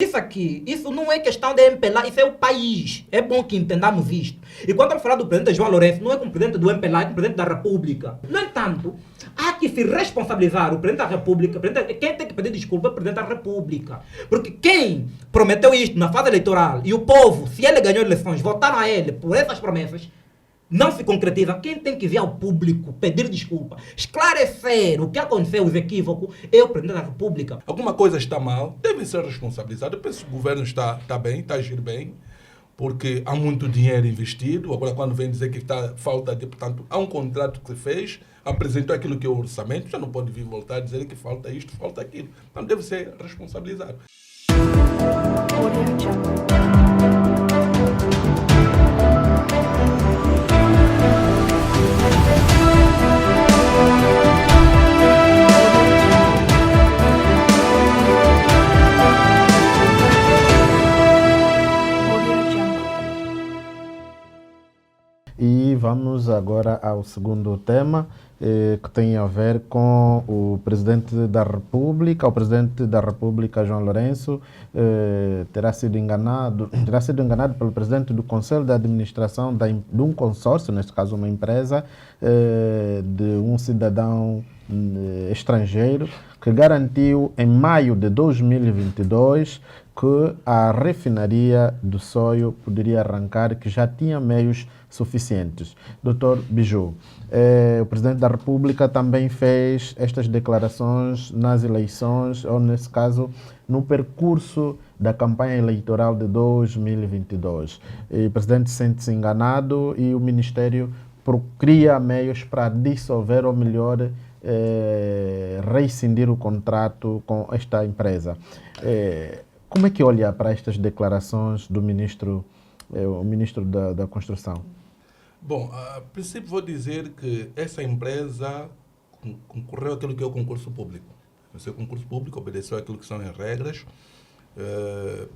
Isso aqui, isso não é questão de MPLA, isso é o país. É bom que entendamos isto. E quando eu falar do presidente João Lourenço, não é com o presidente do MPLA, é com o presidente da República. No entanto, há que se responsabilizar o presidente da República. Quem tem que pedir desculpa é o presidente da República. Porque quem prometeu isto na fase eleitoral e o povo, se ele ganhou eleições, votaram a ele por essas promessas, não se concretiza. Quem tem que vir ao público pedir desculpa, esclarecer o que aconteceu, os equívocos, é o presidente da República. Alguma coisa está mal, deve ser responsabilizado. Eu penso que o governo está bem, está a agir bem, porque há muito dinheiro investido. Agora, quando vem dizer que está falta de, portanto, há um contrato que se fez, apresentou aquilo que é o orçamento, já não pode vir voltar a dizer que falta isto, falta aquilo. Então, deve ser responsabilizado. E vamos agora ao segundo tema, que tem a ver com o Presidente da República. O Presidente da República, João Lourenço, terá sido enganado pelo Presidente do Conselho de Administração de um consórcio, neste caso uma empresa, de um cidadão estrangeiro, que garantiu em maio de 2022 que a refinaria do Soio poderia arrancar, que já tinha meios suficientes. Dr. Biju, o Presidente da República também fez estas declarações nas eleições, ou nesse caso, no percurso da campanha eleitoral de 2022. O Presidente sente-se enganado e o Ministério cria meios para dissolver, ou melhor, rescindir o contrato com esta empresa. Como é que olha para estas declarações do ministro, o ministro da Construção? Bom, a princípio vou dizer que essa empresa concorreu àquilo que é o concurso público. O seu concurso público obedeceu àquilo que são as regras.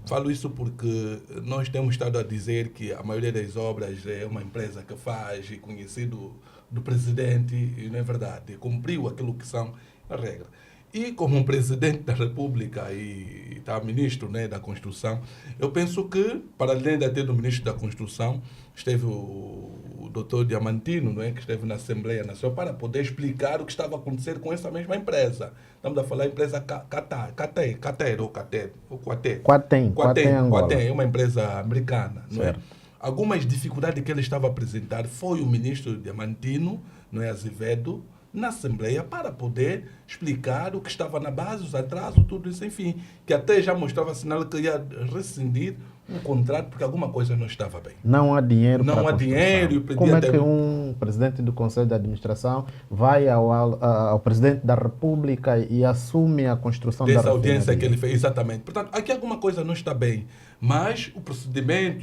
Falo isso porque nós temos estado a dizer que a maioria das obras é uma empresa que faz, e conhecido do presidente, e não é verdade. Cumpriu aquilo que são as regras. E como um presidente da República e está ministro, né, da Construção, eu penso que, para além de ter do ministro da Construção, esteve o doutor Diamantino, não é, que esteve na Assembleia Nacional, para poder explicar o que estava a acontecer com essa mesma empresa. Estamos a falar da empresa Qatem, é uma empresa americana. Não é? Algumas dificuldades que ele estava a apresentar foi o ministro Diamantino, não é, Azevedo, na Assembleia, para poder explicar o que estava na base, os atrasos, tudo isso, enfim, que até já mostrava sinal que ia rescindir um contrato porque alguma coisa não estava bem. Não há dinheiro para a construção. Não há dinheiro. Como é que um presidente do Conselho de Administração vai ao Presidente da República e assume a construção da refinaria? Dessa audiência que ele fez, exatamente. Portanto, aqui alguma coisa não está bem, mas o procedimento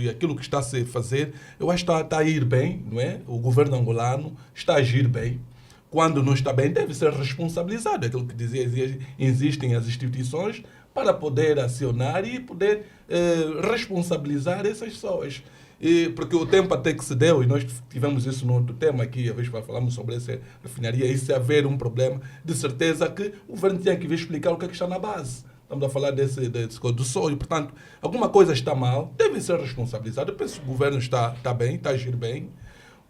e aquilo que está a se fazer, eu acho que está a ir bem, não é? O governo angolano está a agir bem. Quando não está bem, deve ser responsabilizado. Aquilo que dizia, existem as instituições para poder acionar e poder responsabilizar essas pessoas. Porque o tempo até que se deu, e nós tivemos isso no outro tema aqui, a vez que falamos sobre essa refinaria, e se haver um problema, de certeza que o governo tinha que vir explicar o que é que está na base. Estamos a falar do Soio. Portanto, alguma coisa está mal, deve ser responsabilizado. Eu penso que o governo está bem, está a agir bem,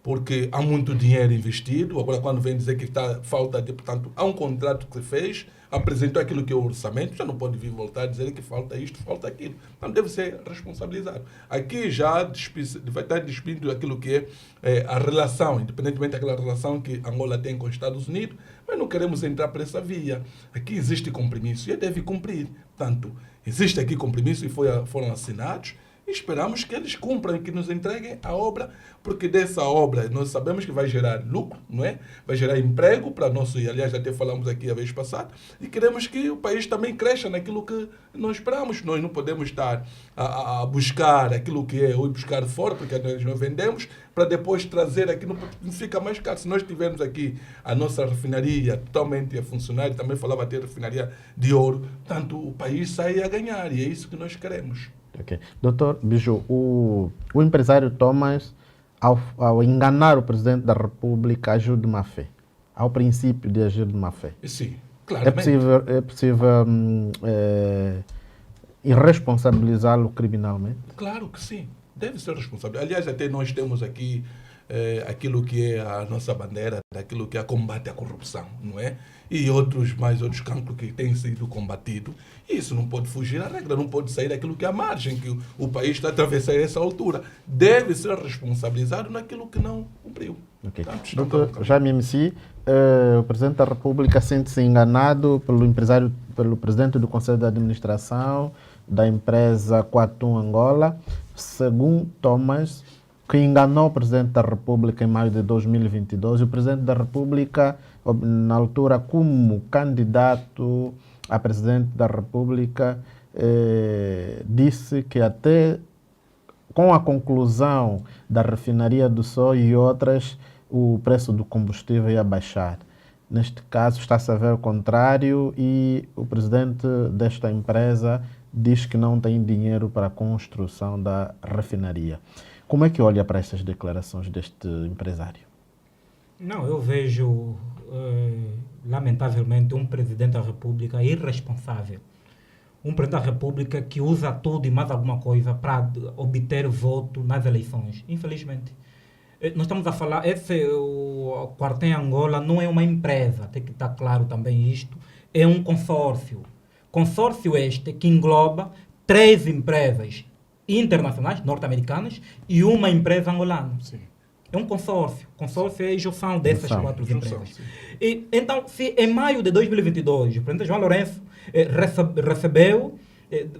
porque há muito dinheiro investido. Agora, quando vem dizer que está falta de, portanto, há um contrato que se fez, apresentou aquilo que é o orçamento, já não pode vir voltar a dizer que falta isto, falta aquilo. Então, deve ser responsabilizado. Aqui já vai estar despindo aquilo que é a relação, independentemente daquela relação que Angola tem com os Estados Unidos, mas não queremos entrar por essa via. Aqui existe compromisso e deve cumprir. Portanto, existe aqui compromisso e foram assinados. Esperamos que eles cumpram e que nos entreguem a obra, porque dessa obra nós sabemos que vai gerar lucro, não é? Vai gerar emprego para nós, e aliás até falamos aqui a vez passada, e queremos que o país também cresça naquilo que nós esperamos. Nós não podemos estar a buscar aquilo que é, ou buscar fora, porque nós não vendemos, para depois trazer aqui, não fica mais caro. Se nós tivermos aqui a nossa refinaria totalmente a funcionar, e também falava ter refinaria de ouro, tanto o país sai a ganhar, e é isso que nós queremos. Okay. Doutor Biju, o empresário Thomas, ao enganar o Presidente da República, agiu de má fé. Ao princípio de agir de má fé. Sim, claramente. É possível e responsabilizá-lo criminalmente? Claro que sim, deve ser responsável. Aliás, até nós temos aqui aquilo que é a nossa bandeira, daquilo que é combate à corrupção, não é? E outros campos que têm sido combatidos. E isso não pode fugir à regra, não pode sair daquilo que é a margem que o país está a atravessar essa altura. Deve ser responsabilizado naquilo que não cumpriu. Okay. Portanto, Doutor Jaime MC, o Presidente da República sente-se enganado pelo empresário, pelo Presidente do Conselho de Administração da empresa Quatum Angola, segundo Thomas, que enganou o Presidente da República em maio de 2022. O Presidente da República, na altura, como candidato a Presidente da República, disse que até com a conclusão da refinaria do Sol e outras, o preço do combustível ia baixar. Neste caso, está-se a ver o contrário e o presidente desta empresa diz que não tem dinheiro para a construção da refinaria. Como é que olha para essas declarações deste empresário? Não, eu vejo, lamentavelmente, um presidente da República irresponsável. Um presidente da República que usa tudo e mais alguma coisa para obter voto nas eleições. Infelizmente. Nós estamos a falar, o Quartem Angola não é uma empresa, tem que estar claro também isto, é um consórcio. Consórcio este que engloba 3 empresas internacionais, norte-americanas, e uma empresa angolana. sim. É um consórcio. Consórcio é a junção dessas Junção. 4 Junção, empresas. sim. E, então, se em maio de 2022 o presidente João Lourenço recebeu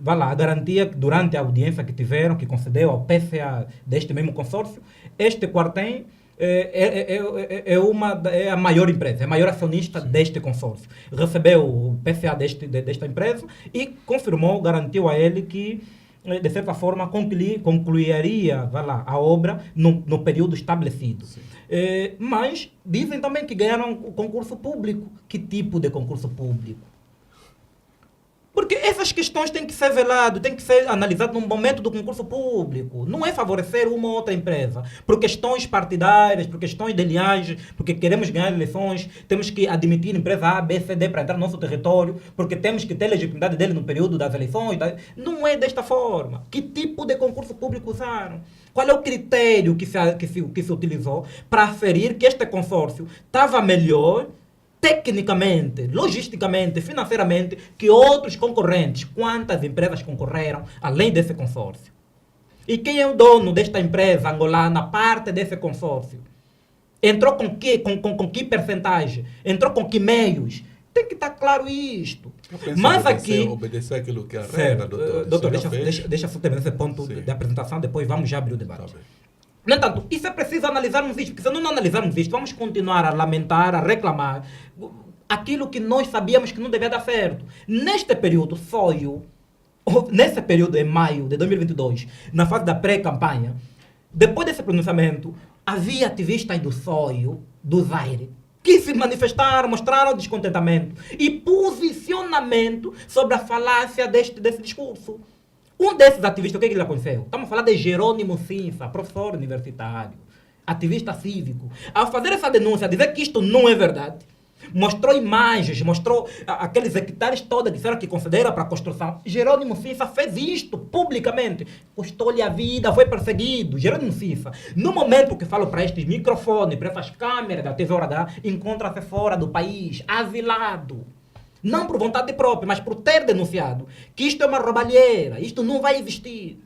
a garantia durante a audiência que tiveram, que concedeu ao PCA deste mesmo consórcio, este Quartem é a maior empresa, é a maior acionista deste consórcio. Recebeu o PCA desta empresa e confirmou, garantiu a ele que, de certa forma, concluiria a obra no período estabelecido. Mas dizem também que ganharam o concurso público. Que tipo de concurso público? Porque essas questões têm que ser veladas, têm que ser analisadas no momento do concurso público. Não é favorecer uma ou outra empresa. Por questões partidárias, por questões de linhagem, porque queremos ganhar eleições, temos que admitir empresa A, B, C, D para entrar no nosso território, porque temos que ter legitimidade dele no período das eleições. Não é desta forma. Que tipo de concurso público usaram? Qual é o critério que se utilizou para aferir que este consórcio estava melhor tecnicamente, logisticamente, financeiramente, que outros concorrentes? Quantas empresas concorreram além desse consórcio? E quem é o dono desta empresa angolana, parte desse consórcio? Entrou com que percentagem? Entrou com que meios? Tem que estar claro isto. Mas aqui... Obedecer aquilo que é a regra, doutor, deixa eu terminar esse ponto de apresentação, depois vamos já abrir o debate. Tá bem. No entanto, isso é preciso analisarmos isto, porque se não analisarmos isto, vamos continuar a lamentar, a reclamar aquilo que nós sabíamos que não devia dar certo. Neste período, nesse período, em maio de 2022, na fase da pré-campanha, depois desse pronunciamento, havia ativistas do SOIO, do Zaire, que se manifestaram, mostraram descontentamento e posicionamento sobre a falácia desse discurso. Um desses ativistas, o que ele aconteceu? Estamos a falar de Jerônimo Sinsa, professor universitário, ativista cívico. Ao fazer essa denúncia, dizer que isto não é verdade, mostrou imagens, mostrou aqueles hectares todos que disseram que considera para a construção. Jerônimo Sinsa fez isto publicamente. Custou-lhe a vida, foi perseguido. Jerônimo Sinsa, no momento que falo para estes microfones, para essas câmeras da TV Hora, encontra-se fora do país, asilado. Não por vontade própria, mas por ter denunciado que isto é uma roubalheira, isto não vai existir.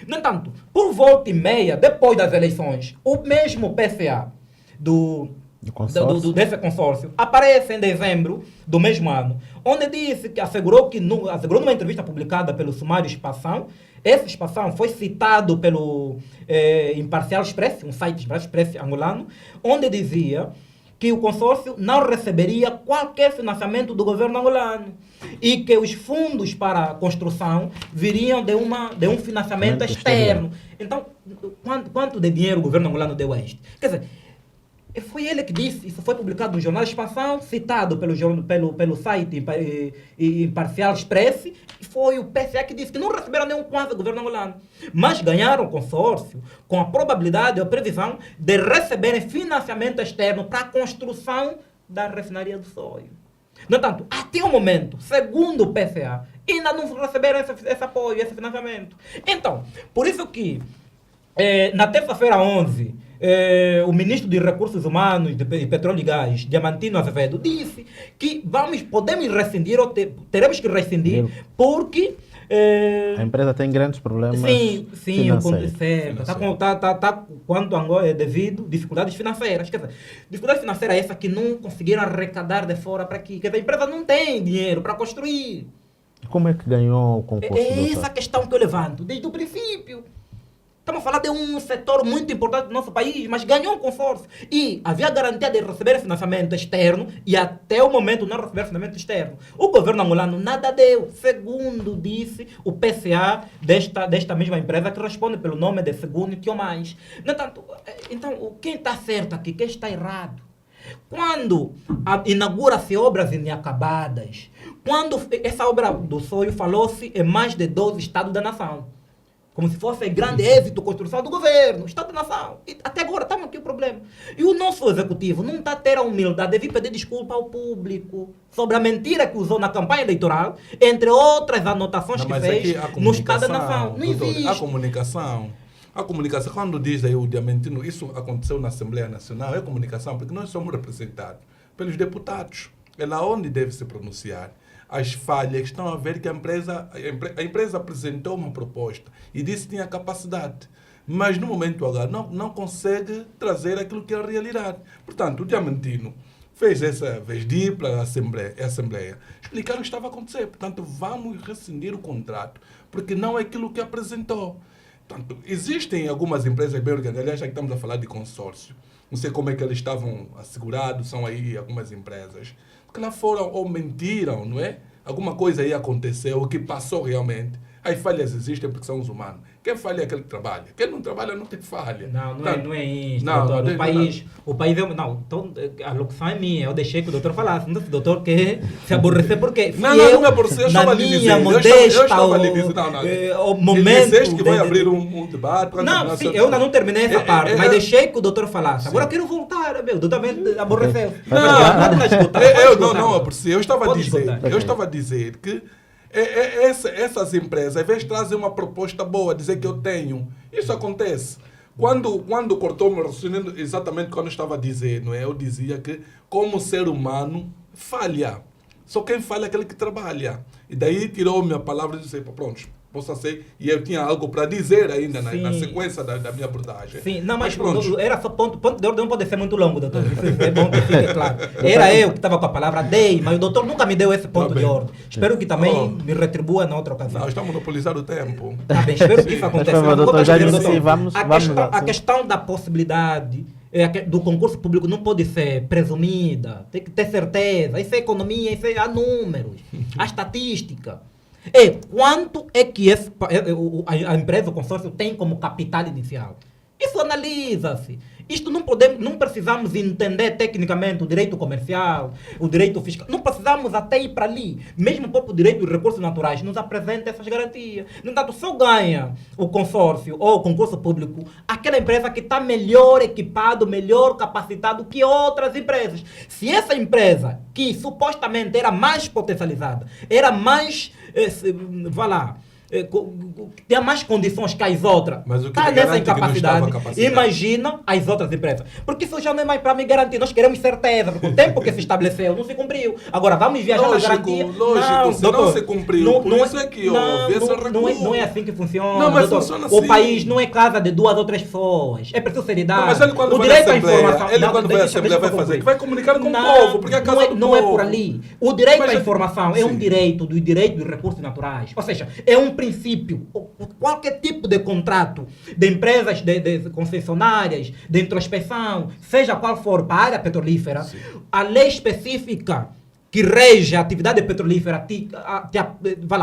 No entanto, por volta e meia, depois das eleições, o mesmo PCA desse consórcio aparece em dezembro do mesmo ano, onde disse que assegurou numa entrevista publicada pelo Sumário Espação, esse Espação foi citado pelo Imparcial Express, um site Express angolano, onde dizia que o consórcio não receberia qualquer financiamento do governo angolano e que os fundos para a construção viriam de um financiamento externo. Então, quanto de dinheiro o governo angolano deu a este? Quer dizer, foi ele que disse, isso foi publicado no Jornal Expansão, citado pelo site Imparcial Express, e foi o PCA que disse que não receberam nenhum quase do governo angolano, mas ganharam o consórcio com a probabilidade ou previsão de receberem financiamento externo para a construção da refinaria do Soio. No entanto, até o momento, segundo o PCA, ainda não receberam esse apoio, esse financiamento. Então, por isso que na terça-feira 11, o ministro de Recursos Humanos e Petróleo e Gás, Diamantino Azevedo, disse que podemos rescindir, ou teremos que rescindir, porque a empresa tem grandes problemas sim, financeiros. Está quanto Angola é devido dificuldades financeiras. Quer dizer, dificuldade financeira é essa que não conseguiram arrecadar de fora para aqui. Quer dizer, a empresa não tem dinheiro para construir. Como é que ganhou o concurso? É essa a questão que eu levanto desde o princípio. Estamos a falar de um setor muito importante do nosso país, mas ganhou um consórcio. E havia garantia de receber financiamento externo e até o momento não receber financiamento externo. O governo angolano nada deu, segundo disse o PCA desta mesma empresa que responde pelo nome de Segundo que o mais. No entanto, então, quem está certo aqui, quem está errado? Quando inaugura-se obras inacabadas, quando essa obra do sonho falou-se em mais de 12 estados da nação, como se fosse grande êxito, construção do governo, Estado da Nação. E até agora estamos aqui o problema. E o nosso executivo não está a ter a humildade de vir pedir desculpa ao público sobre a mentira que usou na campanha eleitoral, entre outras anotações que fez no Estado da Nação. Não existe. A comunicação, quando diz aí o Diamantino, isso aconteceu na Assembleia Nacional, é comunicação, porque nós somos representados pelos deputados. É lá onde deve se pronunciar. As falhas estão a ver que a empresa apresentou uma proposta e disse que tinha capacidade, mas no momento H não consegue trazer aquilo que é a realidade. Portanto, o Diamantino fez essa vez de ir para a Assembleia explicar o que estava a acontecer. Portanto, vamos rescindir o contrato, porque não é aquilo que apresentou. Portanto, existem algumas empresas bem organizadas, aliás, já que estamos a falar de consórcio, não sei como é que eles estavam assegurados, são aí algumas empresas que lá foram ou mentiram, não é? Alguma coisa aí aconteceu, o que passou realmente. As falhas existem porque são os humanos. Quem falha é aquele que trabalha. Quem não trabalha não tem falha. Não é isso, doutor. O país é... Não, então, a locução é minha. Eu deixei que o doutor falasse. Não, o doutor quer se aborrecer porque... Não é por isso. Eu estava lhe dizendo. Eu estava lhe dizendo. O momento... Disseste que vai abrir um debate. Não, sim, eu ainda não terminei essa parte, mas deixei que o doutor falasse. Agora eu quero voltar, meu. O doutor também aborreceu. Não, é por isso. Eu estava a dizer que essas empresas, às vezes, trazem uma proposta boa, dizer que eu tenho. Isso acontece. Quando cortou o meu raciocínio, exatamente quando eu estava a dizer, não é? Eu dizia que, como ser humano, falha. Só quem falha é aquele que trabalha. E daí tirou minha palavra e disse, pronto, possa ser. E eu tinha algo para dizer ainda na sequência da minha abordagem. Sim, não, mas pronto. Era só ponto de ordem, não pode ser muito longo, doutor. É bom que fique claro. Era eu que estava com a palavra, mas o doutor nunca me deu esse ponto de ordem. Espero que também me retribua na outra ocasião. Não, estamos monopolizando o tempo. Tá bem, espero que isso aconteça. Doutor, já disse, vamos a questão da possibilidade do concurso público não pode ser presumida, tem que ter certeza. Isso é economia, isso há números, há estatística. Quanto é que a empresa, o consórcio, tem como capital inicial? Isso analisa-se. Isto não precisamos entender tecnicamente o direito comercial, o direito fiscal. Não precisamos até ir para ali. Mesmo o próprio direito dos recursos naturais nos apresenta essas garantias. No entanto, só ganha o consórcio ou o concurso público aquela empresa que está melhor equipado, melhor capacitado que outras empresas. Se essa empresa, que supostamente era mais potencializada, era mais, tem mais condições que as outras, está nessa incapacidade, imagina as outras empresas. Porque isso já não é mais para me garantir. Nós queremos certeza, porque o tempo que se estabeleceu não se cumpriu. Agora vamos viajar na garantia. Lógico, não se cumpriu. Por isso é que não é assim que funciona. Não, mas funciona assim. O país não é casa de 2 ou 3 pessoas. É preciso seriedade. Mas ele quando vai à Assembleia, quando vai à Assembleia vai fazer, que vai comunicar com o povo, porque é a casa do povo. Não é por ali. O direito à informação é um direito dos recursos naturais. Ou seja, é um princípio. Qualquer tipo de contrato de empresas de concessionárias, de introspeção, seja qual for para a área petrolífera, a lei específica que rege a atividade petrolífera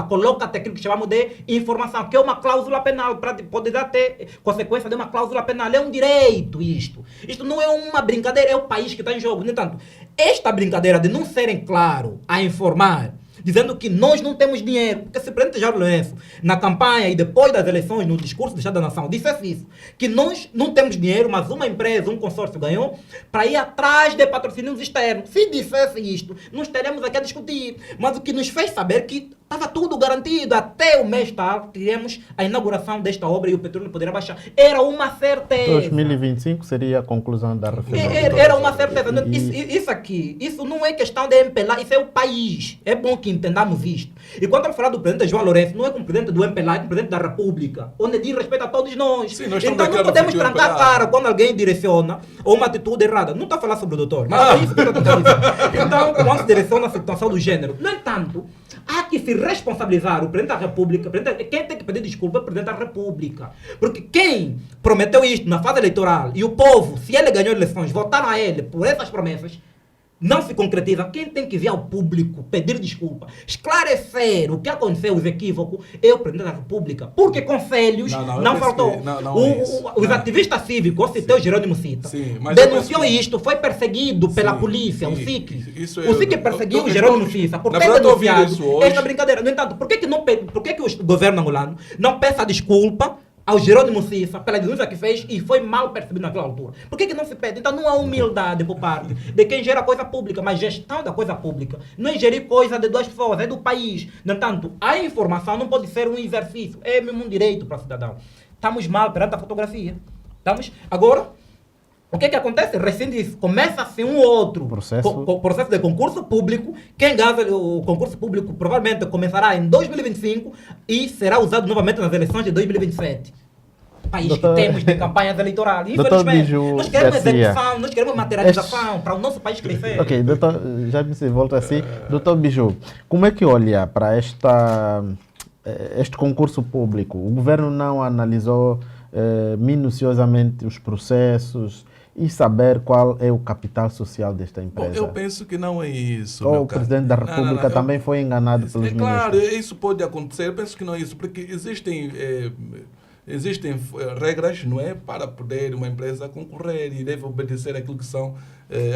coloca até aquilo que chamamos de informação, que é uma cláusula penal, para poder ter consequência de uma cláusula penal. É um direito isto. Isto não é uma brincadeira, é o país que está em jogo. No entanto, esta brincadeira de não serem claros a informar, dizendo que nós não temos dinheiro, porque se o presidente João Lourenço, na campanha e depois das eleições, no discurso do Estado da Nação, dissesse isso, que nós não temos dinheiro, mas uma empresa, um consórcio ganhou, para ir atrás de patrocínios externos. Se dissesse isto, não estaríamos aqui a discutir. Mas o que nos fez saber que estava tudo garantido, até o mês tal, teremos a inauguração desta obra e o petróleo poderia baixar. Era uma certeza. 2025 seria a conclusão da reforma. Era uma certeza. Isso aqui, isso não é questão de MPLA, isso é o país. É bom que entendamos isto. E quando eu falar do presidente João Lourenço, não é com o presidente do MPLA, é com o presidente da República, onde diz respeito a todos nós. Sim, nós então não podemos trancar a cara quando alguém direciona ou uma atitude errada. Não está a falar sobre o doutor, mas é isso que eu estou tentando dizer. Então, quando se direciona a situação do gênero. No entanto, há que se responsabilizar o presidente da República. Quem tem que pedir desculpa é o presidente da República. Porque quem prometeu isto na fase eleitoral e o povo, se ele ganhou eleições, votaram a ele por essas promessas, não se concretiza. Quem tem que vir ao público pedir desculpa, esclarecer o que aconteceu, os equívocos, é o presidente da República. Porque conselhos não faltou. Os ativistas cívicos, citei o Jerônimo Cita, denunciou isto, foi perseguido pela polícia, o SIC. O SIC perseguiu o Jerônimo Cita por ter denunciado esta brincadeira. No entanto, por que o governo angolano não peça desculpa ao Jerônimo Cissa pela denúncia que fez e foi mal percebido naquela altura? Por que não se pede? Então não há humildade por parte de quem gera coisa pública, mas gestão da coisa pública não é gerir coisa de duas pessoas, é do país. No entanto, a informação não pode ser um exercício, é mesmo um direito para o cidadão. Estamos mal perante a fotografia. Agora, o que acontece? Recém isso, começa-se um outro processo de concurso público. Quem ganha o concurso público provavelmente começará em 2025 e será usado novamente nas eleições de 2027. País que temos de campanhas eleitorais. Infelizmente, nós queremos execução, nós queremos materialização para o nosso país crescer. Ok, doutor, já me se volta assim. Doutor Biju, como é que olha para este concurso público? O governo não analisou minuciosamente os processos e saber qual é o capital social desta empresa? Bom, eu penso que não é isso. Ou o presidente da República também foi enganado pelos ministros? Claro, isso pode acontecer. Eu penso que não é isso, porque existem regras, não é, para poder uma empresa concorrer e deve obedecer aquilo que são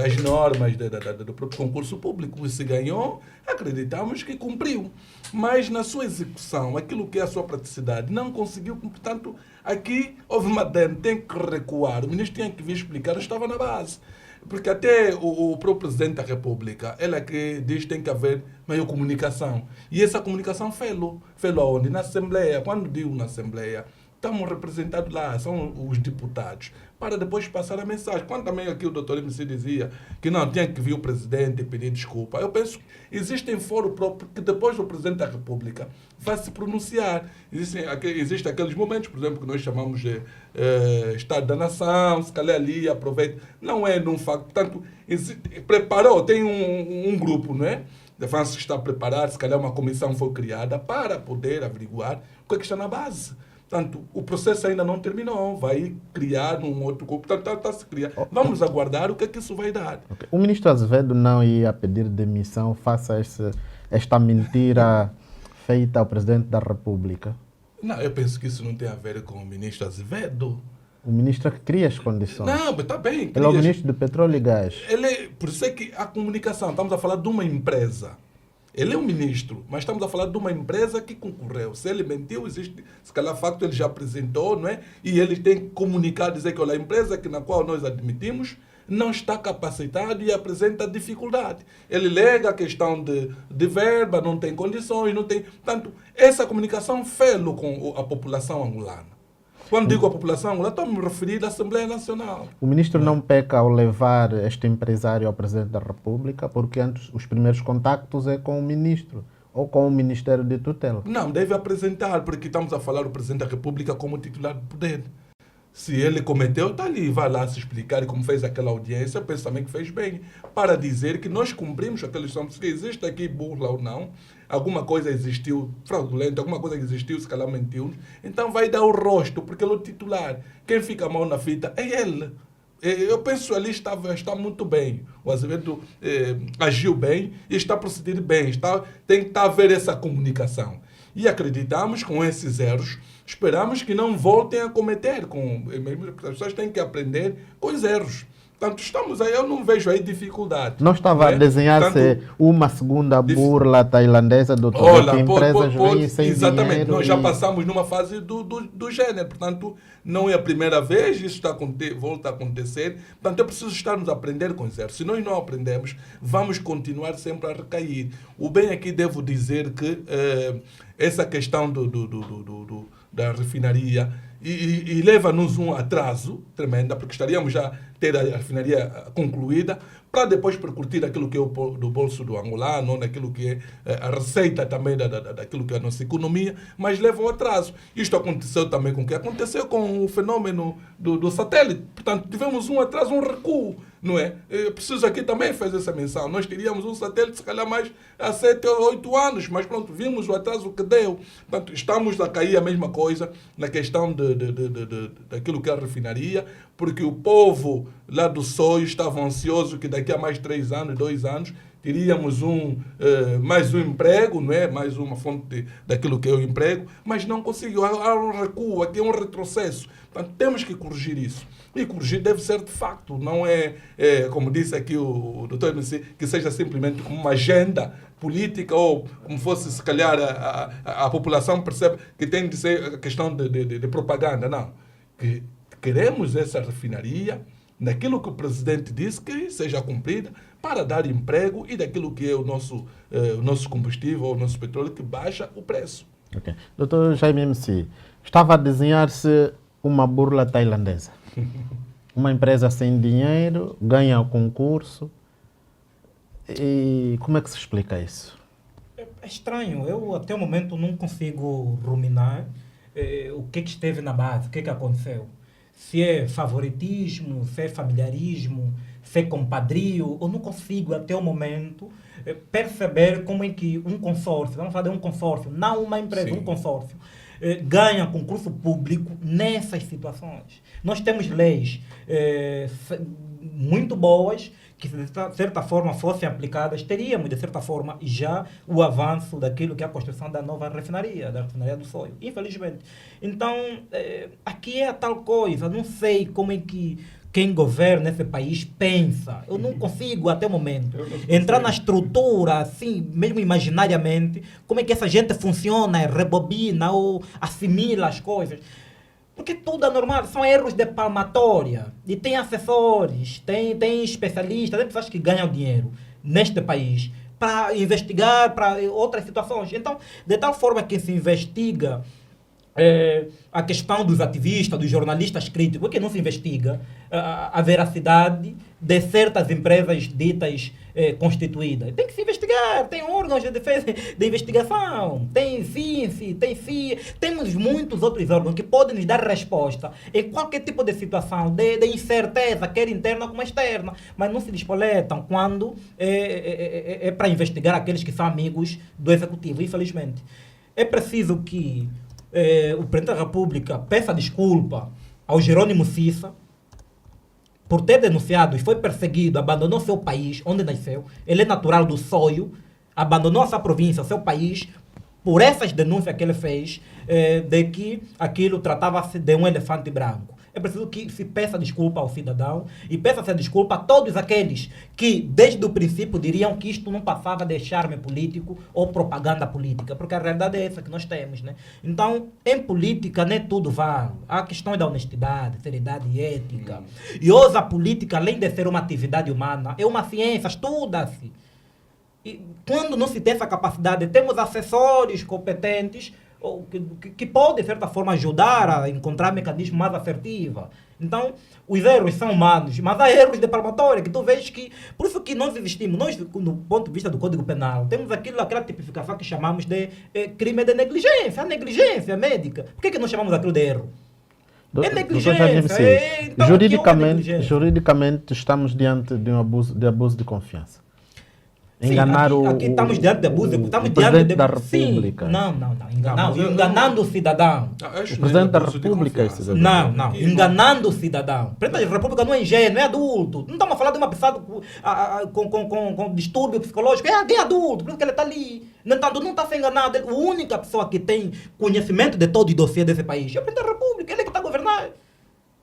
as normas do próprio concurso público. E se ganhou, acreditamos que cumpriu. Mas na sua execução, aquilo que é a sua praticidade, não conseguiu. Portanto, aqui houve uma tem que recuar. O ministro tinha que vir explicar, eu estava na base. Porque até o próprio presidente da República, ele é que diz que tem que haver maior comunicação. E essa comunicação fez-lo aonde? Na Assembleia. Quando digo na Assembleia, estamos representados lá, são os deputados, para depois passar a mensagem. Quando também aqui o doutor MC dizia que não, tinha que vir o presidente e pedir desculpa, eu penso que existem fórum próprio que depois o presidente da República vai se pronunciar. Existem aqueles momentos, por exemplo, que nós chamamos de Estado da Nação, se calhar ali aproveita. Não é num facto, portanto, preparou, tem um grupo, não é? De forma que está a preparar, se calhar uma comissão foi criada para poder averiguar o que é que está na base. Portanto, o processo ainda não terminou, vai criar um outro grupo, portanto, está a se criar. Vamos aguardar o que é que isso vai dar. Okay. O ministro Azevedo não ia pedir demissão face a esta mentira feita ao presidente da República? Não, eu penso que isso não tem a ver com o ministro Azevedo. O ministro é que cria as condições. Não, mas está bem. Ele é o ministro do Petróleo e Gás. Por isso é que a comunicação, estamos a falar de uma empresa. Ele é um ministro, mas estamos a falar de uma empresa que concorreu. Se ele mentiu, existe, se calhar facto ele já apresentou, não é? E ele tem que comunicar, dizer que olha, a empresa na qual nós admitimos não está capacitada e apresenta dificuldade. Ele lega a questão de verba, não tem condições, não tem... Portanto, essa comunicação fez-lo com a população angolana. Quando digo a população angolana, estou a me referir à Assembleia Nacional. O ministro não peca ao levar este empresário ao presidente da República, porque antes os primeiros contactos é com o ministro ou com o Ministério de Tutela. Não, deve apresentar, porque estamos a falar do presidente da República como titular de poder. Se ele cometeu, está ali, vai lá se explicar, e como fez aquela audiência, penso também que fez bem, para dizer que nós cumprimos aqueles sons, se existe aqui burla ou não, alguma coisa existiu fraudulenta, alguma coisa que existiu, se calhar mentiu, então vai dar o rosto, porque ele é o titular. Quem fica a mão na fita é ele. Eu penso que ali está muito bem. O Azevedo agiu bem e está procedendo bem. Tem que estar a ver essa comunicação. E acreditamos com esses erros, esperamos que não voltem a cometer. As pessoas têm que aprender com os erros. Portanto, estamos aí, eu não vejo aí dificuldade. Não estava a desenhar-se uma segunda burla tailandesa, doutor? Olha, que empresas vêm sem exatamente, dinheiro nós já passamos numa fase do género, portanto, não é a primeira vez, isso volta a acontecer, portanto, é preciso estarmos a aprender com isso. Se nós não aprendemos, vamos continuar sempre a recair. O bem aqui devo dizer que essa questão da refinaria e leva-nos um atraso tremendo, porque estaríamos já a ter a refinaria concluída, para depois percutir aquilo que é do bolso do angolano, naquilo que é a receita também daquilo que é a nossa economia, mas leva um atraso. Isto aconteceu também com o que aconteceu com o fenômeno do satélite. Portanto, tivemos um atraso, um recuo, não é? Eu preciso aqui também fazer essa menção. Nós teríamos um satélite, se calhar, mais há 7 ou 8 anos, mas pronto, vimos o atraso que deu. Portanto, estamos a cair a mesma coisa na questão daquilo que é a refinaria, porque o povo lá do Soio estava ansioso que daqui a mais 3 anos, 2 anos, teríamos mais um emprego, não é? Mais uma fonte daquilo que é o emprego, mas não conseguiu. Há um recuo, aqui é um retrocesso. Portanto, temos que corrigir isso. E corrigir deve ser de facto, não como disse aqui o doutor MC, que seja simplesmente como uma agenda política ou como fosse, se calhar, a população percebe que tem de ser a questão de propaganda. Não. Que queremos essa refinaria, naquilo que o presidente disse que seja cumprida, para dar emprego e daquilo que é o nosso combustível, o nosso petróleo, que baixa o preço. Okay. Doutor Jaime MC, estava a desenhar-se uma burla tailandesa. Uma empresa sem dinheiro, ganha o concurso. E como é que se explica isso? É estranho. Eu, até o momento, não consigo ruminar o que esteve na base, o que aconteceu. Se é favoritismo, se é familiarismo, se é compadrio, eu não consigo, até o momento, perceber como é que um consórcio, vamos falar de um consórcio, não uma empresa, sim, um consórcio, ganha concurso público nessas situações. Nós temos leis muito boas que, de certa forma, fossem aplicadas, teríamos, de certa forma, já o avanço daquilo que é a construção da nova refinaria, da refinaria do Soio, infelizmente. Então, aqui é a tal coisa, não sei como é que quem governa esse país pensa. Eu não consigo, até o momento, entrar na estrutura, assim, mesmo imaginariamente, como é que essa gente funciona, rebobina ou assimila as coisas. Porque tudo é normal, são erros de palmatória. E tem assessores, tem especialistas, tem pessoas que ganham dinheiro neste país para investigar para outras situações. Então, de tal forma que se investiga a questão dos ativistas, dos jornalistas críticos, porque não se investiga a veracidade de certas empresas ditas constituídas. Tem que se investigar, tem órgãos de defesa de investigação, tem CINCE, tem CIA, temos muitos outros órgãos que podem nos dar resposta em qualquer tipo de situação, de incerteza, quer interna como externa, mas não se despoletam quando é para investigar aqueles que são amigos do executivo, infelizmente. É preciso que o presidente da República peça desculpa ao Jerônimo Cissa por ter denunciado e foi perseguido, abandonou seu país, onde nasceu. Ele é natural do Soio, abandonou a sua província, seu país, por essas denúncias que ele fez, de que aquilo tratava-se de um elefante branco. É preciso que se peça desculpa ao cidadão e peça-se desculpa a todos aqueles que, desde o princípio, diriam que isto não passava de charme político ou propaganda política, porque a realidade é essa que nós temos, né? Então, em política, nem tudo vale. Há questões da honestidade, seriedade e ética. E hoje a política, além de ser uma atividade humana, é uma ciência, estuda-se. E quando não se tem essa capacidade, temos assessores competentes que podem, de certa forma, ajudar a encontrar mecanismos mais assertivos. Então, os erros são humanos, mas há erros de palmatória, que tu vês que... Por isso que nós existimos, nós, do ponto de vista do Código Penal, temos aquela tipificação que chamamos de crime de negligência, a negligência médica. Por que não chamamos aquilo de erro? É negligência. Então, juridicamente, estamos diante de um abuso de confiança. Enganar sim, aqui estamos diante de abuso, estamos diante da República. Sim, não, enganando o cidadão. O presidente da República é cidadão. Não, enganando o cidadão. O presidente da República não é ingênuo, é adulto. Não estamos a falar de uma pessoa com distúrbio psicológico, é alguém adulto, por isso que ele está ali. No entanto, não está sendo enganado. A única pessoa que tem conhecimento de todo o dossiê desse país é o presidente da República, ele é que está a governar.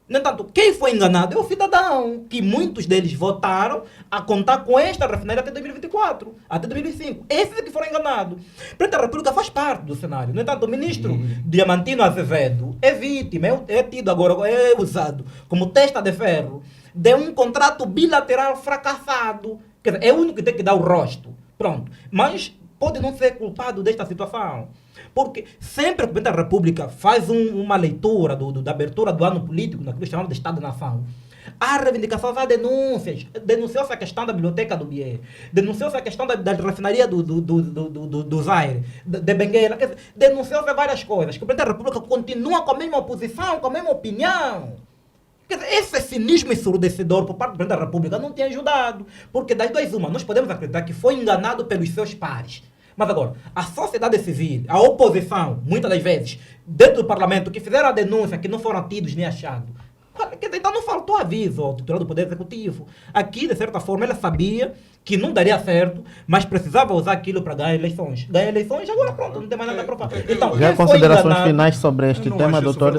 No entanto, quem foi enganado é o cidadão, que muitos deles votaram a contar com esta refinaria até 2024, até 2005. Esses é que foram enganados. Portanto, a República faz parte do cenário. No entanto, o ministro Diamantino Azevedo é vítima, é tido agora, é usado como testa de ferro de um contrato bilateral fracassado. Quer dizer, é o único que tem que dar o rosto. Pronto. Mas pode não ser culpado desta situação. Porque sempre que o Presidente da República faz uma leitura da abertura do ano político, naquilo que chamamos de Estado-Nação, há reivindicações, há denúncias. Denunciou-se a questão da biblioteca do BIE, denunciou-se a questão da refinaria do Zaire, de Benguela, denunciou-se várias coisas, que o Presidente da República continua com a mesma posição, com a mesma opinião. Quer dizer, esse cinismo ensurdecedor por parte do Presidente da República não tem ajudado. Porque das duas uma, nós podemos acreditar que foi enganado pelos seus pares. Mas agora, a sociedade civil, a oposição, muitas das vezes, dentro do parlamento, que fizeram a denúncia, que não foram tidos nem achados. Então não faltou aviso ao titular do Poder Executivo. Aqui, de certa forma, ele sabia que não daria certo, mas precisava usar aquilo para ganhar eleições. Ganhar eleições, agora pronto, não tem mais nada para falar. Então, já considerações enganado, finais sobre este tema, doutor?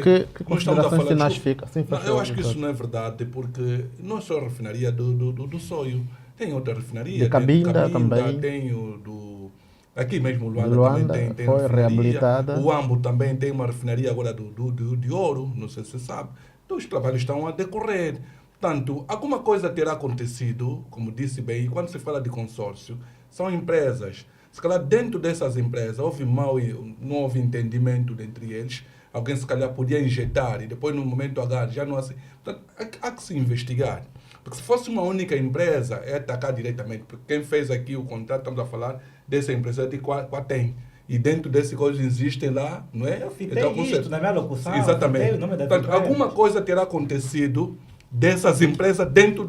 Que considerações finais ficam? Eu acho que isso não é verdade, porque não é só a refinaria do Soio. Tem outra refinaria. De Cabinda também. Tem o aqui mesmo, Luanda também tem foi refinaria. reabilitada. O Ambo também tem uma refinaria agora de ouro, não sei se você sabe. Então os trabalhos estão a decorrer. Portanto, alguma coisa terá acontecido, como disse bem, quando se fala de consórcio, são empresas. Se calhar dentro dessas empresas não houve entendimento entre eles. Alguém se calhar podia injetar e depois no momento H já não assim. Portanto, há que se investigar. Porque se fosse uma única empresa, é atacar diretamente. Porque quem fez aqui o contrato, estamos a falar dessa empresa de Quatem. E dentro desse coisa existem lá, não é? Eu citei isto na minha locução. Exatamente. Portanto, alguma coisa terá acontecido dessas empresas dentro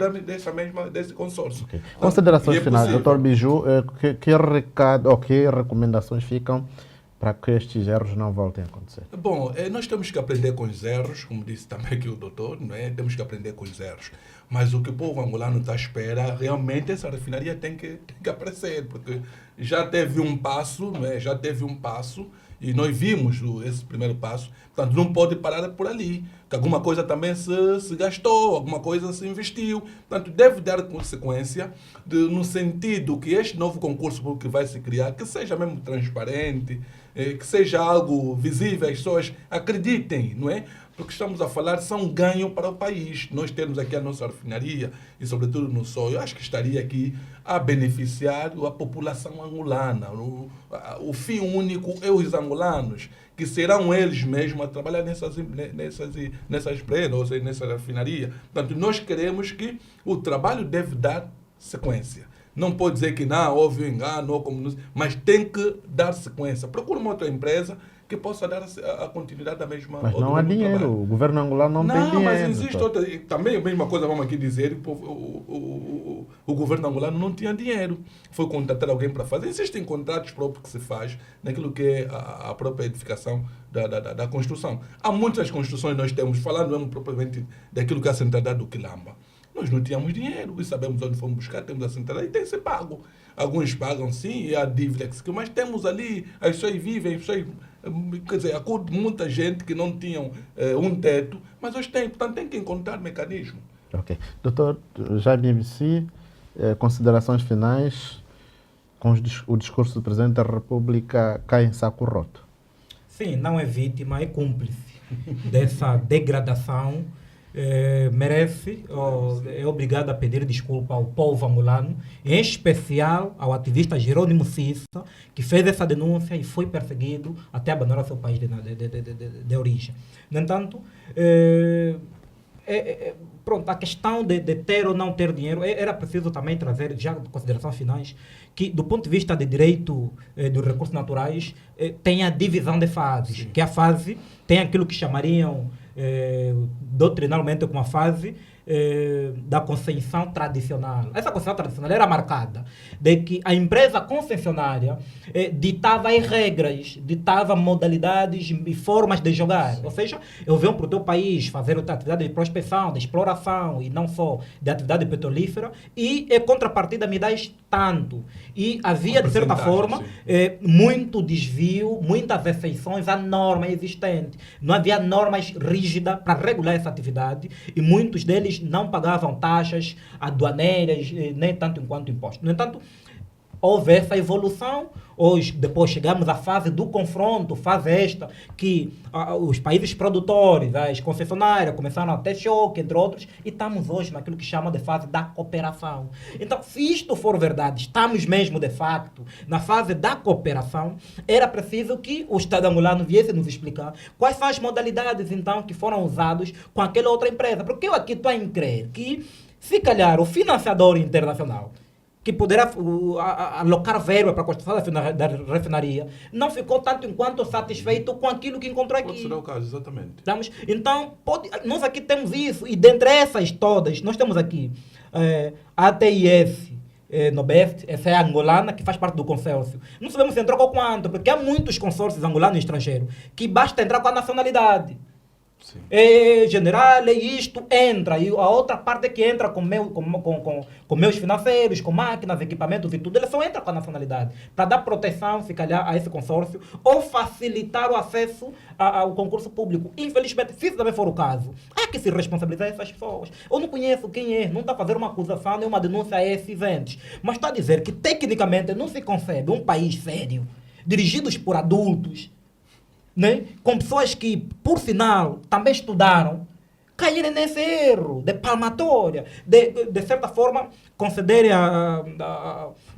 desse consórcio. Okay. Considerações finais, doutor Biju, que recado ou que recomendações ficam para que estes erros não voltem a acontecer? Bom, nós temos que aprender com os erros, como disse também aqui o doutor, não é? Temos que aprender com os erros. Mas o que o povo angolano está à espera, realmente essa refinaria tem que aparecer, porque já teve um passo, não é? Já teve um passo, e nós vimos esse primeiro passo, portanto não pode parar por ali, que alguma coisa também se gastou, alguma coisa se investiu, portanto deve dar consequência no sentido que este novo concurso que vai se criar, que seja mesmo transparente, que seja algo visível, as pessoas acreditem, não é? Porque estamos a falar, são ganho para o país. Nós temos aqui a nossa refinaria e, sobretudo, no Soio, acho que estaria aqui a beneficiar a população angolana. O fim único é os angolanos, que serão eles mesmos a trabalhar nessas empresas, ou seja, nessa refinaria. Portanto, nós queremos que o trabalho deve dar sequência. Não pode dizer que não, houve um engano, mas tem que dar sequência. Procura uma outra empresa que possa dar a continuidade da mesma. Mas não há dinheiro, trabalho. O governo angolano não tem dinheiro. Não, mas existe outra. Também a mesma coisa, vamos aqui dizer, o governo angolano não tinha dinheiro. Foi contratar alguém para fazer. Existem contratos próprios que se faz naquilo que é a própria edificação da construção. Há muitas construções que nós temos, falando mesmo propriamente daquilo que é a centralidade do Quilamba. Nós não tínhamos dinheiro e sabemos onde fomos buscar, temos a centralidade e tem que ser pago. Alguns pagam sim, e há dívida, mas temos ali, as pessoas vivem, as pessoas, quer dizer, acordo muita gente que não tinham um teto, mas hoje tem, portanto tem que encontrar mecanismo. Ok. Doutor Jaime MC, considerações finais com o discurso do Presidente da República cai em saco roto? Sim, não é vítima, é cúmplice dessa degradação. Merece, é obrigado a pedir desculpa ao povo angolano, em especial ao ativista Jerônimo Cissa, que fez essa denúncia e foi perseguido até abandonar seu país de origem. No entanto, pronto, a questão de ter ou não ter dinheiro, era preciso também trazer, já considerações finais, que do ponto de vista de direito dos recursos naturais, tem a divisão de fases, sim, que a fase tem aquilo que chamariam doutrinalmente como a fase da concessão tradicional. Essa concessão tradicional era marcada de que a empresa concessionária ditava as regras, ditava modalidades e formas de jogar. Ou seja, eu venho para o teu país fazer outra atividade de prospecção, de exploração e não só de atividade petrolífera e, em contrapartida, me dás tanto. E havia, de certa forma, muito desvio, muitas exceções à norma existente. Não havia normas rígidas para regular essa atividade e muitos deles não pagavam taxas aduaneiras, nem tanto enquanto imposto. No entanto, houve essa evolução. Hoje, depois chegamos à fase do confronto, fase esta, que os países produtores, as concessionárias começaram a ter choque, entre outros, e estamos hoje naquilo que chama de fase da cooperação. Então, se isto for verdade, estamos mesmo, de facto, na fase da cooperação, era preciso que o Estado angolano viesse nos explicar quais são as modalidades, então, que foram usadas com aquela outra empresa. Porque eu aqui estou a crer que, se calhar, o financiador internacional, que poderá alocar verba para a construção da refinaria, não ficou tanto enquanto satisfeito com aquilo que encontrou aqui. Pode ser o caso, exatamente. Então, nós aqui temos isso, e dentre essas todas, nós temos aqui a ATIS, Nobest, essa é a angolana, que faz parte do consórcio. Não sabemos se entrou com quanto, porque há muitos consórcios angolanos e estrangeiros, que basta entrar com a nacionalidade. Sim. General, isto entra, e a outra parte é que entra com meus financeiros, com máquinas, equipamentos e tudo, ele só entra com a nacionalidade, para dar proteção, se calhar, a esse consórcio, ou facilitar o acesso ao concurso público. Infelizmente, se isso também for o caso, há que se responsabilizar essas pessoas. Eu não conheço quem é, não está a fazer uma acusação nem uma denúncia a esses entes, mas está a dizer que, tecnicamente, não se concebe um país sério, dirigidos por adultos, né? Com pessoas que, por sinal, também estudaram, caírem nesse erro de palmatória, de certa forma, concederem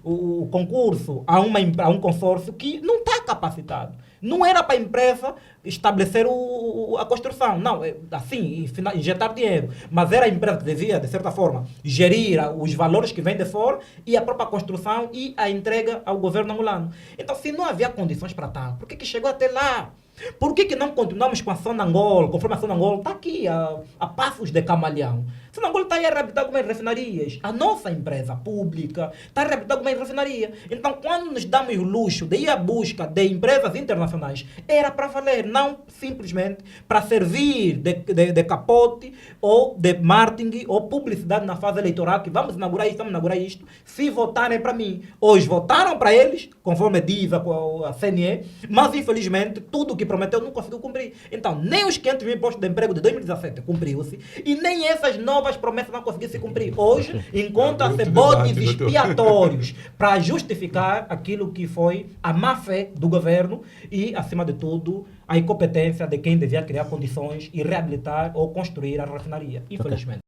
o concurso a um consórcio que não está capacitado. Não era para a empresa estabelecer a construção, não, assim, injetar dinheiro, mas era a empresa que devia, de certa forma, gerir os valores que vêm de fora e a própria construção e a entrega ao governo angolano. Então, se não havia condições para tal, por que chegou até lá? Por que não continuamos com a Sonangol, conforme a Sonangol está aqui a passos de camaleão? A Sonangol está aí a reabilitar algumas refinarias. A nossa empresa pública está a reabilitar algumas refinarias. Então, quando nos damos o luxo de ir à busca de empresas internacionais, era para valer, não simplesmente para servir de capote ou de marketing ou publicidade na fase eleitoral, que vamos inaugurar isto, se votarem para mim. Hoje votaram para eles, conforme diz a CNE, mas infelizmente tudo que prometeu não conseguiu cumprir. Então, nem os 500 mil postos de emprego de 2017 cumpriu-se e nem essas novas promessas não conseguiram se cumprir. Hoje, encontram-se bodes expiatórios para justificar aquilo que foi a má-fé do governo e, acima de tudo, a incompetência de quem devia criar condições e reabilitar ou construir a refinaria, infelizmente.